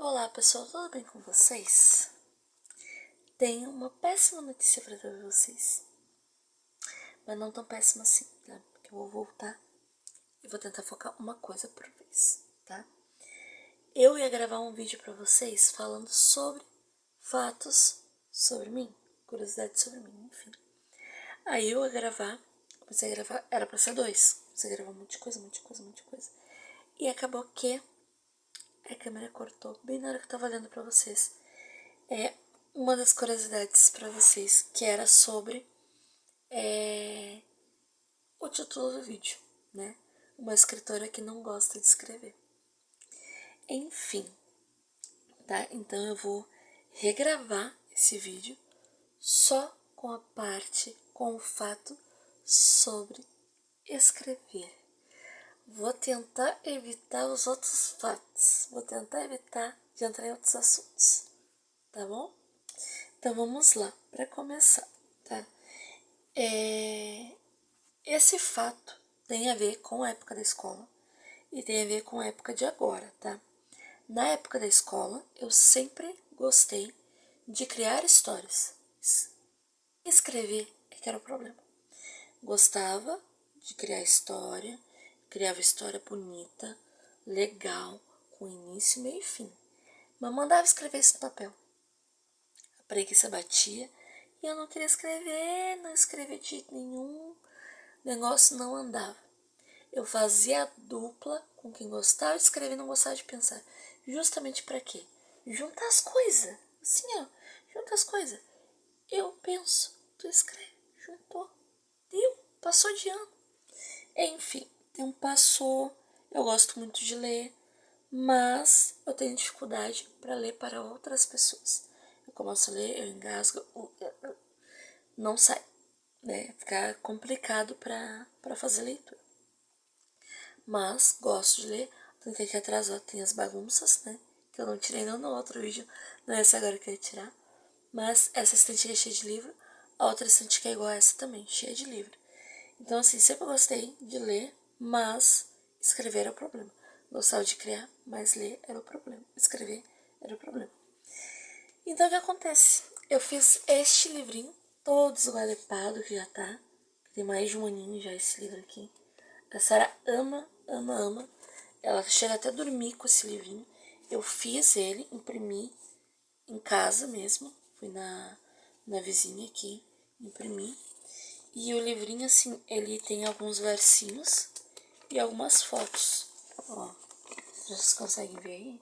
Olá pessoal, tudo bem com vocês? Tenho uma péssima notícia para dar pra vocês. Mas não tão péssima assim, tá? Porque eu vou voltar e vou tentar focar uma coisa por vez, tá? Eu ia gravar um vídeo para vocês falando sobre fatos sobre mim, curiosidades sobre mim, enfim. Aí eu ia gravar, comecei a gravar, era pra ser 2. Comecei a gravar um monte de coisa. E acabou que a câmera cortou bem na hora que eu tava olhando pra vocês. Uma das curiosidades para vocês, que era sobre o título do vídeo, né? Uma escritora que não gosta de escrever. Enfim, tá? Então eu vou regravar esse vídeo só com o fato sobre escrever. Vou tentar evitar os outros fatos. Vou tentar evitar de entrar em outros assuntos, tá bom? Então vamos lá, para começar, tá? Esse fato tem a ver com a época da escola e tem a ver com a época de agora, tá? Na época da escola, eu sempre gostei de criar histórias. Escrever é que era o problema. Gostava de criar história, criava história bonita, legal, com início, meio e fim. Mas mandava escrever isso no papel. A preguiça batia e eu não queria escrever, não escrevia de jeito nenhum. O negócio não andava. Eu fazia dupla com quem gostava de escrever e não gostava de pensar. Justamente para quê? Juntar as coisas. Assim, ó. Junta as coisas. Eu penso, tu escreve. Juntou. Deu. Passou de ano. Enfim, tempo passou. Eu gosto muito de ler. Mas eu tenho dificuldade para ler para outras pessoas. Eu começo a ler, eu engasgo. Não sai. Né? Fica complicado para fazer leitura. Mas gosto de ler. Tanto que aqui atrás ó, tem as bagunças, né? Que eu não tirei não no outro vídeo. Não é essa agora que eu ia tirar. Mas essa estante é cheia de livro. A outra estante que é igual a essa também, cheia de livro. Então assim, sempre gostei de ler, mas escrever era o problema. Gostava de criar, mas ler era o problema. Escrever era o problema. Então o que acontece? Eu fiz este livrinho, todo esgualepado que já tá. Tem mais de um aninho já esse livro aqui. A Sara ama. Ela chega até a dormir com esse livrinho. Eu fiz ele, imprimi em casa mesmo. Fui na vizinha aqui, imprimi. E o livrinho, assim, ele tem alguns versinhos e algumas fotos. Ó, vocês conseguem ver aí?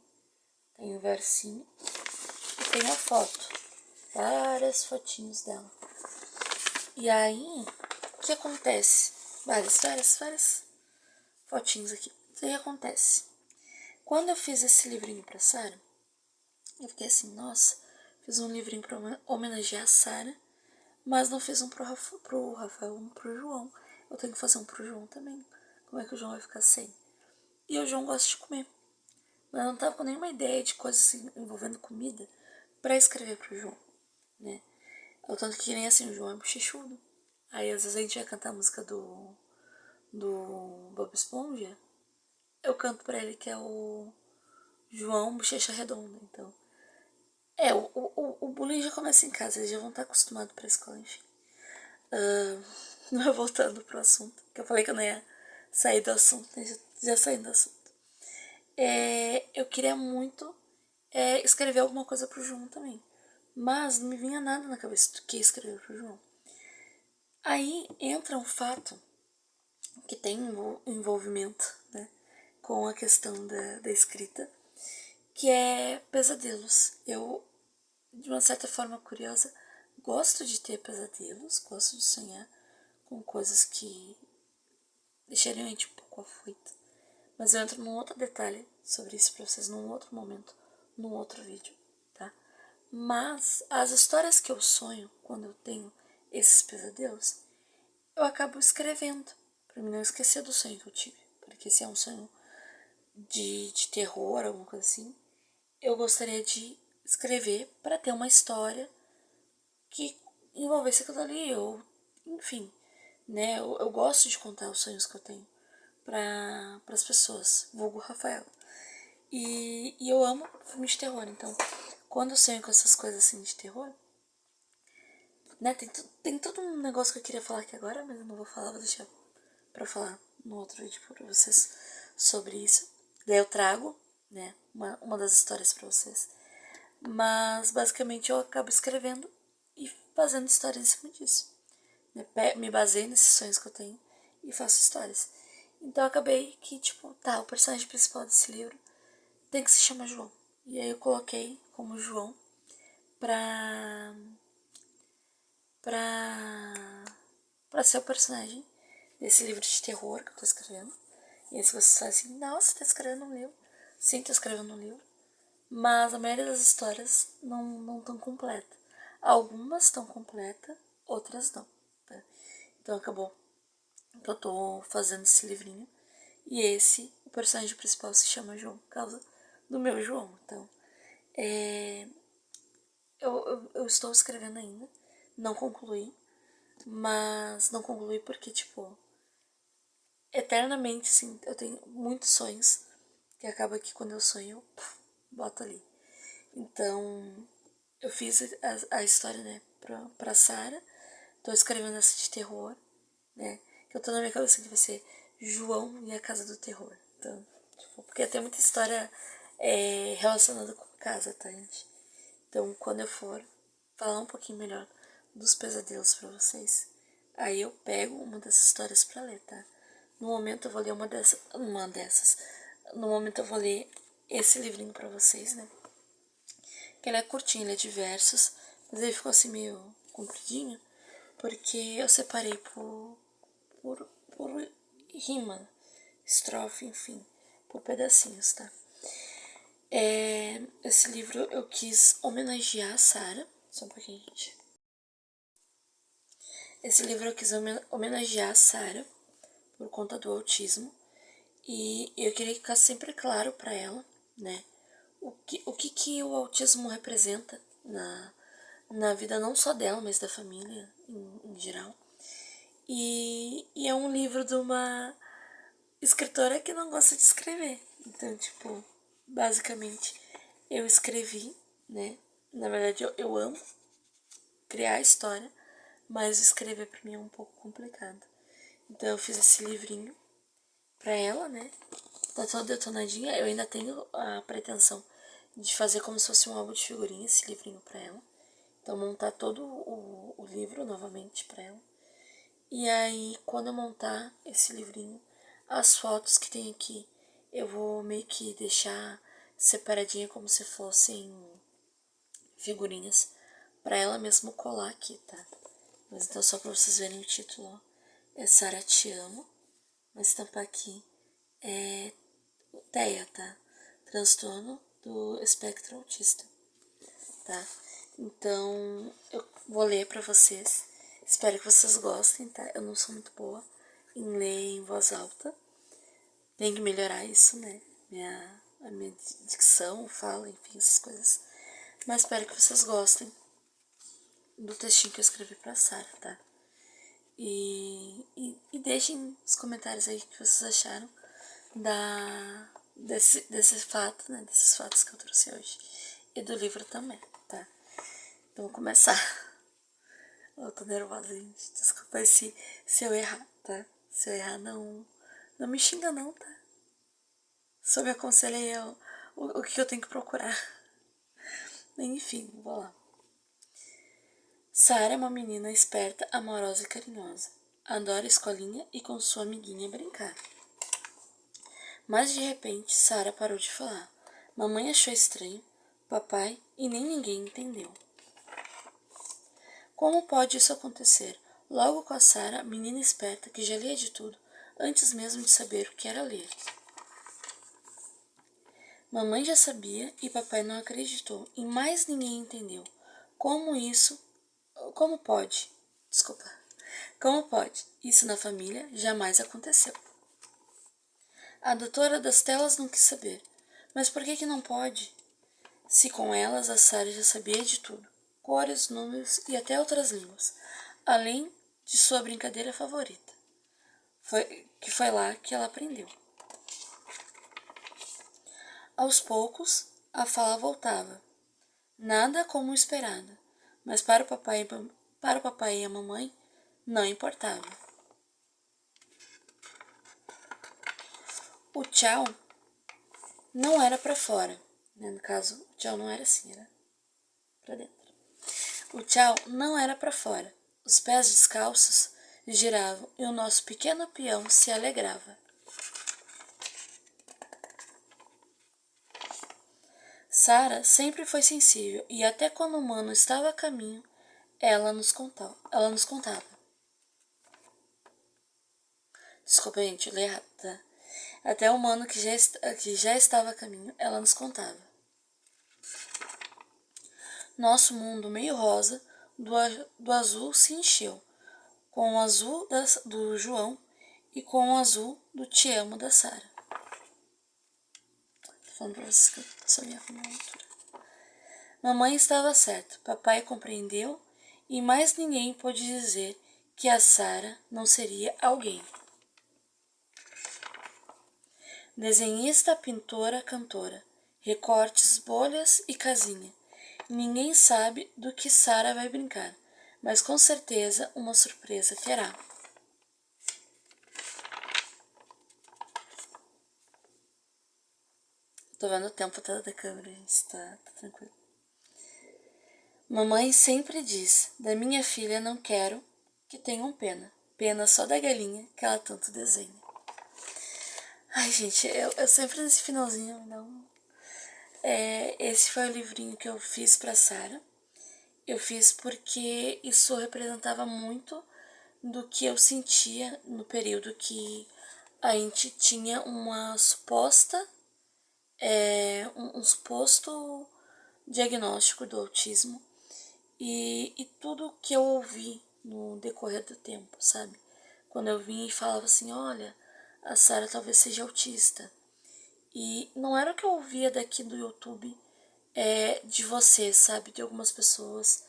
Tem um versinho e tem a foto. Várias fotinhos dela. E aí, o que acontece? Várias fotinhos aqui. O que acontece? Quando eu fiz esse livrinho pra Sara, eu fiquei assim, nossa, fiz um livrinho pra homenagear a Sara, mas não fiz um pro Rafael, um pro João. Eu tenho que fazer um pro João também. Como é que o João vai ficar sem? E o João gosta de comer. Mas eu não tava com nenhuma ideia de coisas assim, envolvendo comida pra escrever pro João, né? Eu tanto que nem assim, o João é bochechudo. Aí às vezes a gente vai cantar a música do Bob Esponja. Eu canto pra ele que é o João Bochecha Redonda, então. O bullying já começa em casa, eles já vão estar acostumados pra escola, enfim. Não é voltando pro assunto, que eu falei que eu não ia sair do assunto, né? Já saindo do assunto. Eu queria muito escrever alguma coisa pro João também, mas não me vinha nada na cabeça do que escrever pro João. Aí entra um fato que tem envolvimento, né, com a questão da escrita, que é pesadelos. Eu, de uma certa forma curiosa, gosto de ter pesadelos, gosto de sonhar com coisas que deixariam a gente um pouco afoita. Mas eu entro num outro detalhe sobre isso pra vocês num outro momento, num outro vídeo, tá? Mas as histórias que eu sonho quando eu tenho esses pesadelos, eu acabo escrevendo, pra mim não esquecer do sonho que eu tive. Porque se é um sonho de terror, alguma coisa assim, eu gostaria de escrever para ter uma história que envolvesse aquilo ali, ou enfim, né? Eu gosto de contar os sonhos que eu tenho para as pessoas, vulgo Rafael. E eu amo filme de terror, então quando eu sonho com essas coisas assim de terror, né, tem todo um negócio que eu queria falar aqui agora, mas eu não vou falar, vou deixar pra falar no outro vídeo pra vocês sobre isso. Daí eu trago, né, uma das histórias pra vocês. Mas basicamente eu acabo escrevendo e fazendo histórias em cima disso. Me baseio nesses sonhos que eu tenho e faço histórias. Então eu acabei que, tipo, tá, o personagem principal desse livro tem que se chamar João. E aí eu coloquei como João pra pra, pra ser o personagem desse livro de terror que eu tô escrevendo. E aí se vocês falam assim, nossa, tá escrevendo um livro. Sim, tô escrevendo um livro. Mas a maioria das histórias não estão completas. Algumas estão completas, outras não. Tá? Então acabou que eu tô fazendo esse livrinho. E esse, o personagem principal se chama João, por causa do meu João. Então, eu estou escrevendo ainda. Não concluí. Mas não concluí porque, tipo, eternamente, assim, eu tenho muitos sonhos. Que acaba que quando eu sonho, eu boto ali. Então, eu fiz a história, né, pra Sarah. Tô escrevendo essa de terror, né? Que eu tô na minha cabeça que vai ser João e a Casa do Terror. Então, tipo, porque tem muita história relacionada com casa, tá, gente? Então, quando eu for falar um pouquinho melhor dos pesadelos pra vocês, aí eu pego uma dessas histórias pra ler, tá? No momento eu vou ler uma dessas. No momento eu vou ler esse livrinho pra vocês, né? Que ele é curtinho, ele é de versos, mas ele ficou assim meio compridinho, porque eu separei por rima, estrofe, enfim, por pedacinhos, tá? Esse livro eu quis homenagear a Sarah, só um pouquinho, gente. Esse livro eu quis homenagear a Sarah por conta do autismo, e eu queria que ficasse sempre claro para ela, né, o que o autismo representa na vida não só dela, mas da família em geral. E é um livro de uma escritora que não gosta de escrever. Então, tipo, basicamente, eu escrevi, né? Na verdade, eu amo criar história, mas escrever pra mim é um pouco complicado. Então, eu fiz esse livrinho pra ela, né? Tá toda detonadinha. Eu ainda tenho a pretensão de fazer como se fosse um álbum de figurinhas, esse livrinho pra ela. Então, montar todo o livro novamente pra ela. E aí, quando eu montar esse livrinho, as fotos que tem aqui, eu vou meio que deixar separadinha como se fossem figurinhas pra ela mesmo colar aqui, tá? Mas então só pra vocês verem o título, ó. É Sarah Te Amo. Mas estampar aqui é TEA, tá? Transtorno do espectro autista, tá? Então, eu vou ler pra vocês. Espero que vocês gostem, tá? Eu não sou muito boa em ler em voz alta. Tenho que melhorar isso, né? A minha dicção, fala, enfim, essas coisas. Mas espero que vocês gostem do textinho que eu escrevi pra Sarah, tá? E deixem nos comentários aí o que vocês acharam desse fato, né? Desses fatos que eu trouxe hoje. E do livro também, tá? Então, vou começar. Eu tô nervosa, gente. Desculpa se eu errar, tá? Se eu errar, não me xinga não, tá? Só me aconselha aí o que eu tenho que procurar. Enfim, vou lá. Sarah é uma menina esperta, amorosa e carinhosa. Adora a escolinha e com sua amiguinha brincar. Mas de repente, Sarah parou de falar. Mamãe achou estranho, papai e nem ninguém entendeu. Como pode isso acontecer? Logo com a Sarah, menina esperta que já lia de tudo, antes mesmo de saber o que era ler. Mamãe já sabia e papai não acreditou e mais ninguém entendeu. Como isso? Como pode? Desculpa. Como pode? Isso na família jamais aconteceu. A doutora das telas não quis saber. Mas por que não pode? Se com elas a Sarah já sabia de tudo. Cores, números e até outras línguas. Além de sua brincadeira favorita. Que foi lá que ela aprendeu. Aos poucos, a fala voltava. Nada como o esperado, mas para o papai e a mamãe não importava. O tchau não era para fora, né? No caso, o tchau não era assim, era para dentro. O tchau não era para fora. Os pés descalços giravam e o nosso pequeno peão se alegrava. Sara sempre foi sensível e até quando o mano estava a caminho, ela nos contava. Desculpa, gente, eu li errado, tá? Até o mano que já estava a caminho, ela nos contava. Nosso mundo meio rosa do azul se encheu, com o azul do João e com o azul do Te Amo da Sara. Tô falando pra vocês que eu sou minha leitura. Mamãe estava certa, papai compreendeu e mais ninguém pôde dizer que a Sara não seria alguém. Desenhista, pintora, cantora, recortes, bolhas e casinha. Ninguém sabe do que Sara vai brincar, mas com certeza uma surpresa terá. Tô vendo o tempo da câmera, gente, tá tranquilo. Mamãe sempre diz, da minha filha não quero que tenham pena. Pena só da galinha que ela tanto desenha. Ai, gente, eu sempre nesse finalzinho, não. Esse foi o livrinho que eu fiz pra Sara. Eu fiz porque isso representava muito do que eu sentia no período que a gente tinha uma suposta, um suposto diagnóstico do autismo e tudo que eu ouvi no decorrer do tempo, sabe? Quando eu vinha e falava assim, olha, a Sara talvez seja autista. E não era o que eu ouvia daqui do YouTube, de você, sabe? De algumas pessoas.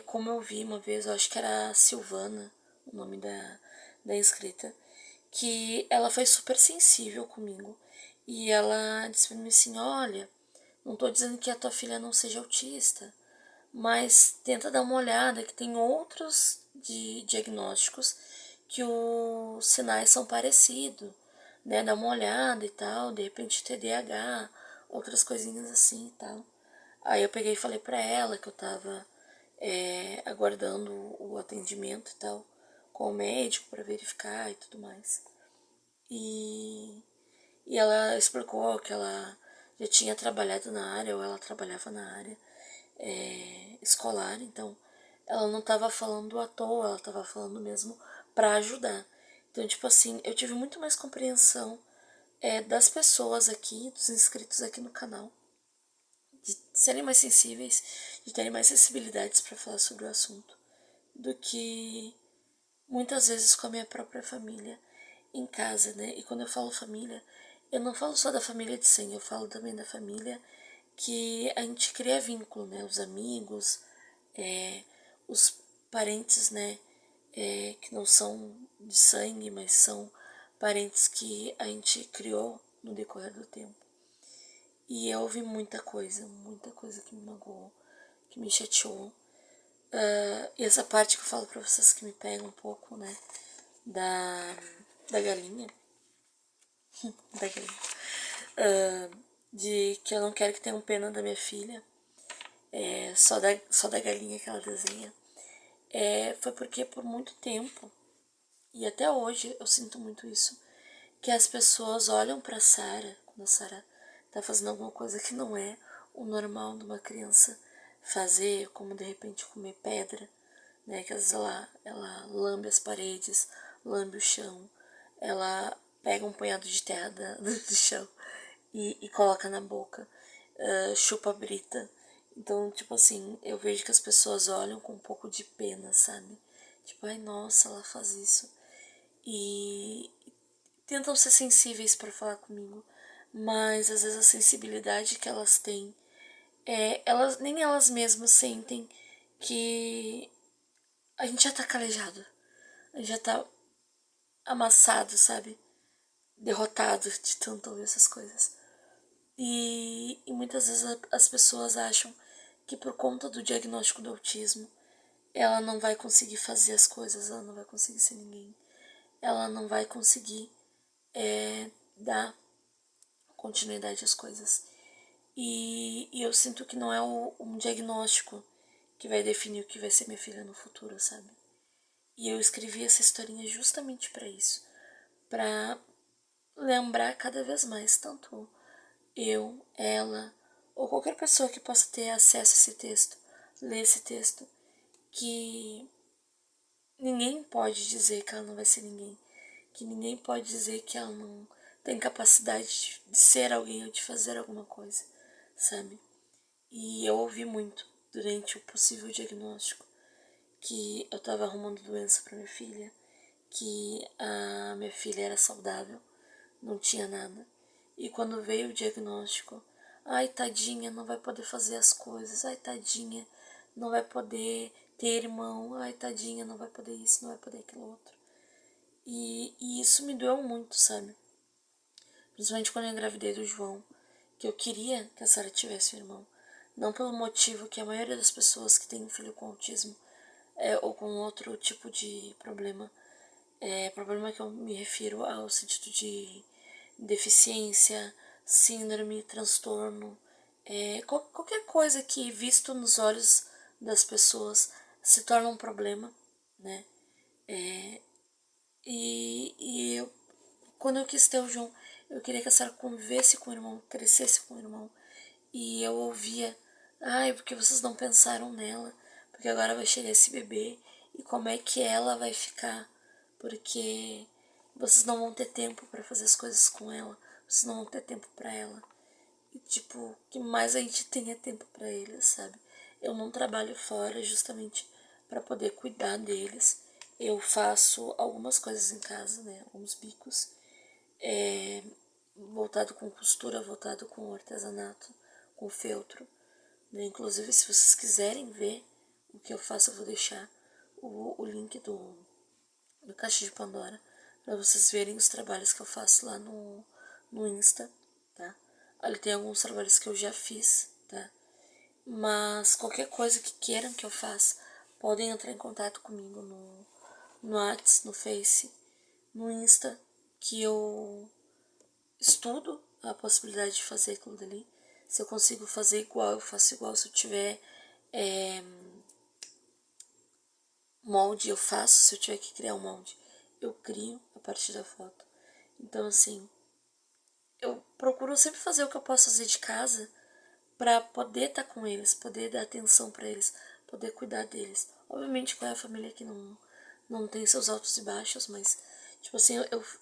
Como eu vi uma vez, eu acho que era a Silvana, o nome da inscrita, que ela foi super sensível comigo. E ela disse pra mim assim, olha, não tô dizendo que a tua filha não seja autista, mas tenta dar uma olhada que tem outros diagnósticos que os sinais são parecidos, né? Dá uma olhada e tal, de repente TDAH, outras coisinhas assim e tal. Aí eu peguei e falei pra ela que eu tava aguardando o atendimento e tal, com o médico para verificar e tudo mais. E ela explicou que ela já tinha trabalhado na área, ou ela trabalhava na área escolar, então ela não estava falando à toa, ela estava falando mesmo para ajudar. Então, tipo assim, eu tive muito mais compreensão das pessoas aqui, dos inscritos aqui no canal, de serem mais sensíveis, de terem mais sensibilidades para falar sobre o assunto, do que muitas vezes com a minha própria família em casa, né? E quando eu falo família, eu não falo só da família de sangue, eu falo também da família que a gente cria vínculo, né? Os amigos, os parentes, né? Que não são de sangue, mas são parentes que a gente criou no decorrer do tempo. E eu ouvi muita coisa que me magoou, que me chateou. E essa parte que eu falo pra vocês que me pega um pouco, né? Da galinha. Da galinha. De que eu não quero que tenham pena da minha filha. Só da galinha que ela desenha. Foi porque por muito tempo, e até hoje eu sinto muito isso, que as pessoas olham pra Sara, quando a Sara tá fazendo alguma coisa que não é o normal de uma criança fazer, como de repente comer pedra, né? Que às vezes ela lambe as paredes, lambe o chão, ela pega um punhado de terra do chão e coloca na boca, chupa a brita. Então, tipo assim, eu vejo que as pessoas olham com um pouco de pena, sabe? Tipo, ai, nossa, ela faz isso. E tentam ser sensíveis para falar comigo, mas às vezes a sensibilidade que elas têm, nem elas mesmas sentem que a gente já tá calejado, a gente já tá amassado, sabe? Derrotado de tanto ouvir essas coisas. E muitas vezes as pessoas acham que por conta do diagnóstico do autismo, ela não vai conseguir fazer as coisas, ela não vai conseguir ser ninguém, ela não vai conseguir dar continuidade às coisas. E eu sinto que não é um diagnóstico que vai definir o que vai ser minha filha no futuro, sabe? E eu escrevi essa historinha justamente para isso, para lembrar cada vez mais, tanto eu, ela, ou qualquer pessoa que possa ter acesso a esse texto, ler esse texto, que ninguém pode dizer que ela não vai ser ninguém, que ninguém pode dizer que ela não tem capacidade de ser alguém ou de fazer alguma coisa, sabe? E eu ouvi muito durante o possível diagnóstico que eu estava arrumando doença para minha filha, que a minha filha era saudável, não tinha nada. E quando veio o diagnóstico, ai tadinha, não vai poder fazer as coisas, ai tadinha, não vai poder ter irmão, ai tadinha, não vai poder isso, não vai poder aquilo outro. E isso me doeu muito, sabe? Principalmente quando eu engravidei do João, que eu queria que a Sarah tivesse um irmão. Não pelo motivo que a maioria das pessoas que têm um filho com autismo ou com outro tipo de problema, problema que eu me refiro ao sentido de deficiência, síndrome, transtorno, qualquer coisa que visto nos olhos das pessoas se torna um problema, né? Quando eu quis ter o João, eu queria que a Sarah convivesse com o irmão, crescesse com o irmão. E eu ouvia, ai, porque vocês não pensaram nela? Porque agora vai chegar esse bebê e como é que ela vai ficar? Porque vocês não vão ter tempo para fazer as coisas com ela, vocês não vão ter tempo para ela. E tipo, que mais a gente tenha tempo para eles, sabe? Eu não trabalho fora justamente para poder cuidar deles. Eu faço algumas coisas em casa, né? Alguns bicos. Voltado com costura, voltado com artesanato, com feltro. Né? Inclusive, se vocês quiserem ver o que eu faço, eu vou deixar o link do Caixa de Pandora para vocês verem os trabalhos que eu faço lá no Insta, tá? Ali tem alguns trabalhos que eu já fiz, tá? Mas qualquer coisa que queiram que eu faça, podem entrar em contato comigo no WhatsApp, no Face, no Insta, que eu estudo a possibilidade de fazer aquilo dali. Se eu consigo fazer igual, eu faço igual. Se eu tiver molde, eu faço. Se eu tiver que criar um molde, eu crio a partir da foto. Então, assim, eu procuro sempre fazer o que eu posso fazer de casa para poder estar com eles, poder dar atenção para eles, poder cuidar deles. Obviamente, qual é a família que não tem seus altos e baixos, mas, tipo assim,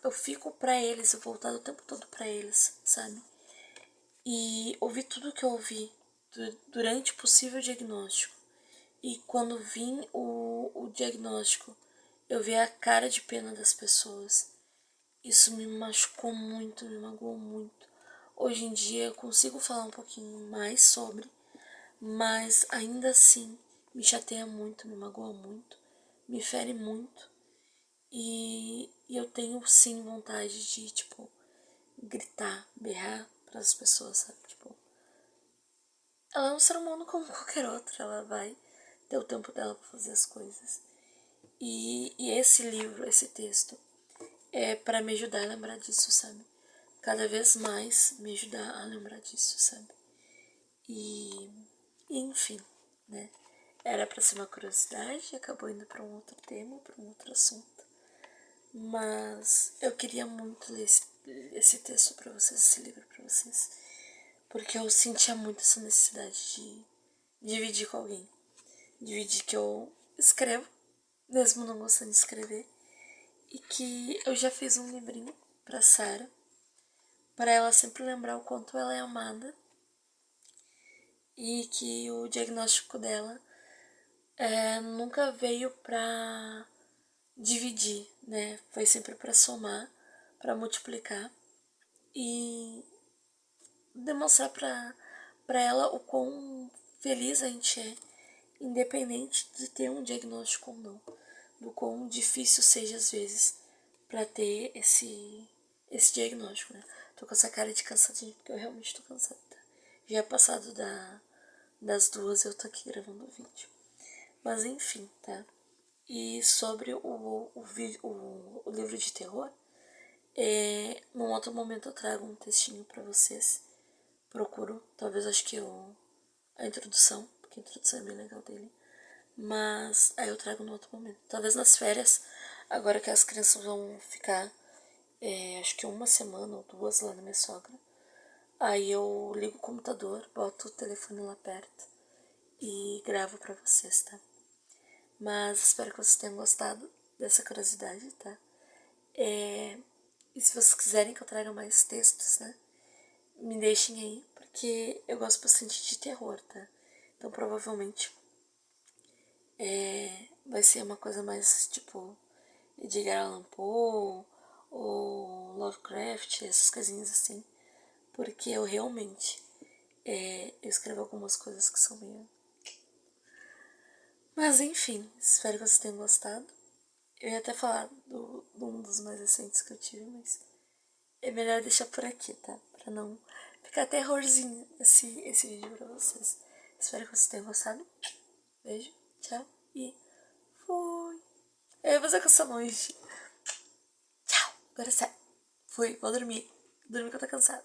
eu fico pra eles, eu voltado o tempo todo pra eles, sabe? E ouvi tudo que eu ouvi durante o possível diagnóstico. E quando vim o diagnóstico, eu vi a cara de pena das pessoas. Isso me machucou muito, me magoou muito. Hoje em dia eu consigo falar um pouquinho mais sobre, mas ainda assim me chateia muito, me magoa muito, me fere muito. E eu tenho sim vontade de, tipo, gritar, berrar para as pessoas, sabe? Tipo, ela é um ser humano como qualquer outro, ela vai ter o tempo dela para fazer as coisas. E esse livro, esse texto, é para me ajudar a lembrar disso, sabe? Cada vez mais me ajudar a lembrar disso, sabe? E enfim, né? Era para ser uma curiosidade, acabou indo para um outro tema, para um outro assunto. Mas eu queria muito ler esse texto para vocês, esse livro para vocês, porque eu sentia muito essa necessidade de dividir com alguém. Dividir que eu escrevo, mesmo não gostando de escrever, e que eu já fiz um livrinho para Sarah, para ela sempre lembrar o quanto ela é amada e que o diagnóstico dela nunca veio para dividir, né? Foi sempre para somar, para multiplicar e demonstrar para ela o quão feliz a gente é, independente de ter um diagnóstico ou não, do quão difícil seja às vezes para ter esse diagnóstico, né? Tô com essa cara de cansadinho, porque eu realmente tô cansada. Já é passado das 2 eu tô aqui gravando o vídeo. Mas enfim, tá? E sobre o livro de terror, num outro momento eu trago um textinho pra vocês. Procuro, talvez acho que a introdução, porque a introdução é bem legal dele. Mas aí eu trago no outro momento. Talvez nas férias, agora que as crianças vão ficar, acho que uma semana ou 2 lá na minha sogra. Aí eu ligo o computador, boto o telefone lá perto e gravo pra vocês, tá? Mas espero que vocês tenham gostado dessa curiosidade, tá? E se vocês quiserem que eu traga mais textos, né? Me deixem aí, porque eu gosto bastante de terror, tá? Então provavelmente vai ser uma coisa mais tipo Edgar Allan Poe ou Lovecraft, essas coisinhas assim. Porque eu realmente eu escrevo algumas coisas que são meio. Mas enfim, espero que vocês tenham gostado. Eu ia até falar de um dos mais recentes que eu tive, mas é melhor deixar por aqui, tá? Pra não ficar terrorzinho esse vídeo pra vocês. Espero que vocês tenham gostado. Beijo, tchau e fui. Eu ia fazer com essa longe. Tchau, agora sai. Fui, vou dormir. Dormir que eu tô cansada.